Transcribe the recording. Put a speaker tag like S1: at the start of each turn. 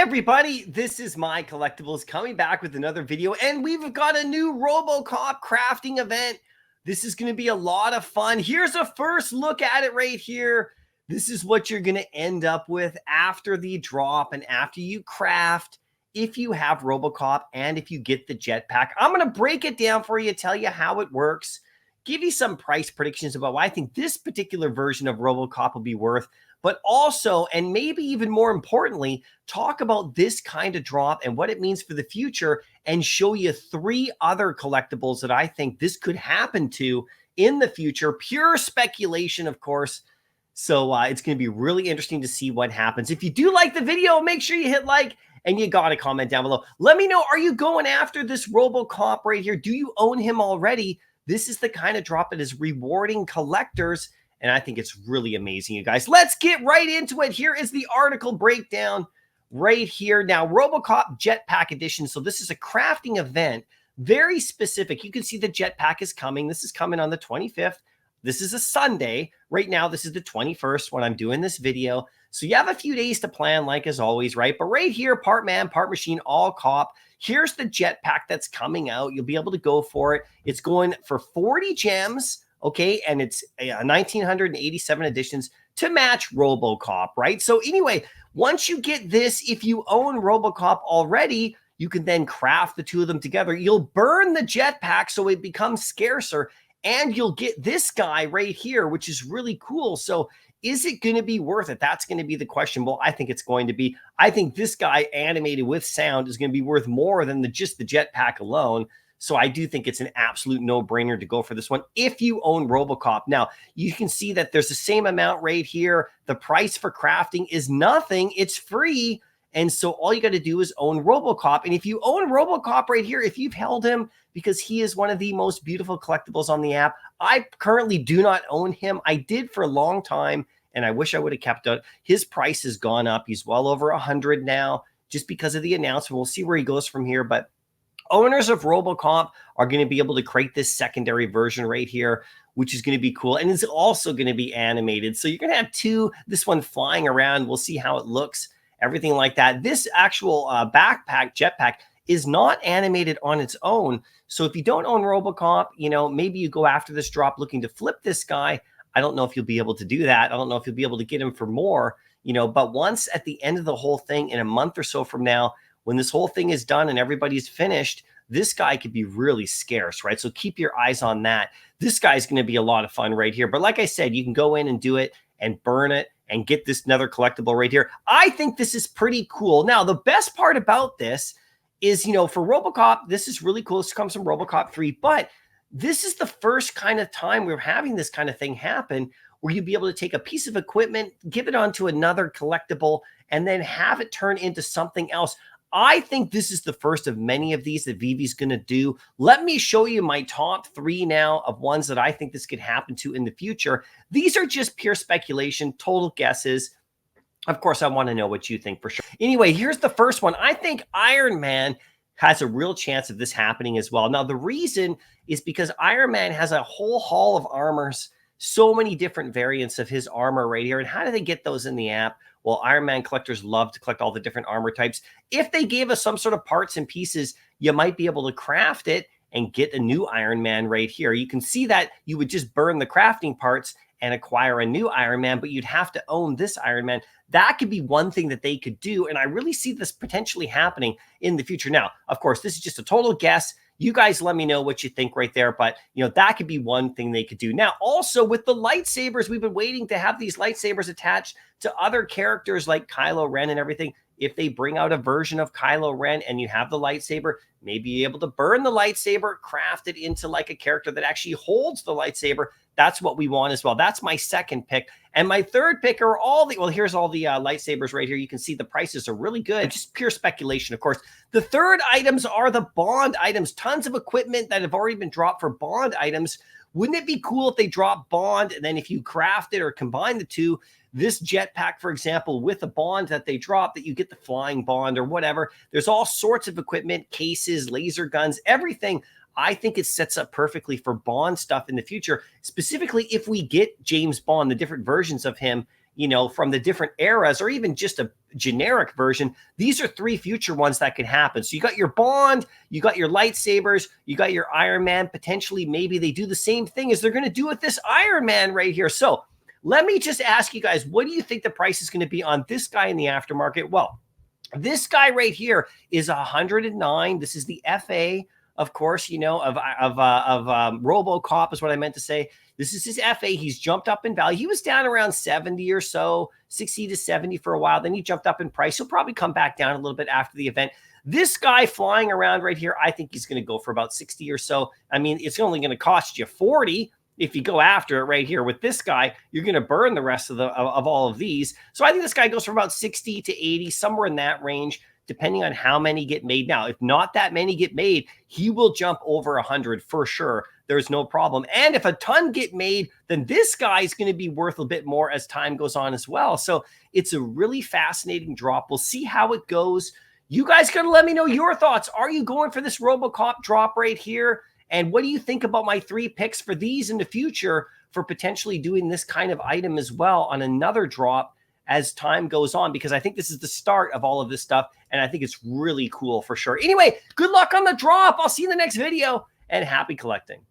S1: everybody, this is MyCollectables coming back with another video, and we've got a new ROBOCOP crafting event. This is going to be a lot of fun. Here's a first look at it right here. This is what you're going to end up with after the drop and after you craft, if you have ROBOCOP and if you get the Jetpack. I'm going to break it down for you, tell you how it works, give you some price predictions about what I think this particular version of ROBOCOP will be worth, but also, and maybe even more importantly, talk about this kind of drop and what it means for the future, and show you 3 other collectibles that I think this could happen to in the future. Pure speculation, of course. So it's going to be really interesting to see what happens. If you do like the video, make sure you hit like, and you got to comment down below. Let me know, are you going after this ROBOCOP right here? Do you own him already? This is the kind of drop that is rewarding collectors, and I think it's really amazing, you guys. Let's get right into it. Here is the article breakdown right here. Now, ROBOCOP Jetpack Edition. So this is a crafting event, very specific. You can see the Jetpack is coming. This is coming on the 25th. This is a Sunday. Right now, this is the 21st when I'm doing this video. So you have a few days to plan, like as always, right? But right here, part man, part machine, all cop. Here's the Jetpack that's coming out. You'll be able to go for it. It's going for 40 gems. Okay, and it's 1,987 editions to match ROBOCOP, right? So anyway, once you get this, if you own ROBOCOP already, you can then craft the 2 of them together. You'll burn the Jetpack so it becomes scarcer, and you'll get this guy right here, which is really cool. So is it going to be worth it? That's going to be the question. Well, I think it's going to be. I think this guy animated with sound is going to be worth more than just the Jetpack alone. So I do think it's an absolute no-brainer to go for this one if you own ROBOCOP. Now, you can see that there's the same amount right here. The price for crafting is nothing. It's free. And so all you got to do is own ROBOCOP. And if you own ROBOCOP right here, if you've held him because he is one of the most beautiful collectibles on the app, I currently do not own him. I did for a long time, and I wish I would have kept it. His price has gone up. He's well over 100 now just because of the announcement. We'll see where he goes from here, but owners of ROBOCOP are going to be able to create this secondary version right here, which is going to be cool. And it's also going to be animated. So you're going to have 2, this one flying around. We'll see how it looks, everything like that. This actual backpack, Jetpack, is not animated on its own. So if you don't own ROBOCOP, you know, maybe you go after this drop looking to flip this guy. I don't know if you'll be able to do that. I don't know if you'll be able to get him for more, you know, but once at the end of the whole thing in a month or so from now, when this whole thing is done and everybody's finished, this guy could be really scarce, right? So keep your eyes on that. This guy's going to be a lot of fun right here. But like I said, you can go in and do it and burn it and get this another collectible right here. I think this is pretty cool. Now, the best part about this is, you know, for ROBOCOP, this is really cool. This comes from ROBOCOP 3, but this is the first kind of time we're having this kind of thing happen where you'd be able to take a piece of equipment, give it onto another collectible, and then have it turn into something else. I think this is the first of many of these that Veve's going to do. Let me show you my top 3 now of ones that I think this could happen to in the future. These are just pure speculation, total guesses. Of course, I want to know what you think for sure. Anyway, here's the first one. I think Iron Man has a real chance of this happening as well. Now, the reason is because Iron Man has a whole haul of armors, so many different variants of his armor right here. And how do they get those in the app? Well, Iron Man collectors love to collect all the different armor types. If they gave us some sort of parts and pieces, you might be able to craft it and get a new Iron Man right here. You can see that you would just burn the crafting parts and acquire a new Iron Man, but you'd have to own this Iron Man. That could be one thing that they could do, and I really see this potentially happening in the future. Now, of course, this is just a total guess. You guys let me know what you think right there, but you know, that could be one thing they could do. Now, also with the lightsabers, we've been waiting to have these lightsabers attached to other characters like Kylo Ren and everything. If they bring out a version of Kylo Ren and you have the lightsaber, maybe you're able to burn the lightsaber, craft it into like a character that actually holds the lightsaber. That's what we want as well. That's my second pick. And my third pick are all the, well, here's all the lightsabers right here. You can see the prices are really good. Just pure speculation, of course. The third items are the Bond items. Tons of equipment that have already been dropped for Bond items. Wouldn't it be cool if they drop Bond, and then if you craft it or combine the 2, this Jetpack, for example, with a Bond that they drop, that you get the flying Bond or whatever. There's all sorts of equipment, cases, laser guns, everything. I think it sets up perfectly for Bond stuff in the future, specifically if we get James Bond, the different versions of him, you know, from the different eras, or even just a generic version. These are 3 future ones that could happen. So you got your Bond, you got your lightsabers, you got your Iron Man. Potentially, maybe they do the same thing as they're going to do with this Iron Man right here. So let me just ask you guys, what do you think the price is going to be on this guy in the aftermarket? Well, this guy right here is 109. This is the FA, of course, you know, of ROBOCOP is what I meant to say. This is his FA. He's jumped up in value. He was down around 70 or so, 60 to 70 for a while. Then he jumped up in price. He'll probably come back down a little bit after the event. This guy flying around right here, I think he's going to go for about 60 or so. I mean, it's only going to cost you 40 if you go after it right here. With this guy, you're going to burn the rest of all of these. So I think this guy goes for about 60 to 80, somewhere in that range, depending on how many get made. Now, if not that many get made, he will jump over 100 for sure. There's no problem. And if a ton get made, then this guy is going to be worth a bit more as time goes on as well. So it's a really fascinating drop. We'll see how it goes. You guys got to let me know your thoughts. Are you going for this ROBOCOP drop right here? And what do you think about my 3 picks for these in the future for potentially doing this kind of item as well on another drop as time goes on? Because I think this is the start of all of this stuff, and I think it's really cool for sure. Anyway, good luck on the drop. I'll see you in the next video, and happy collecting.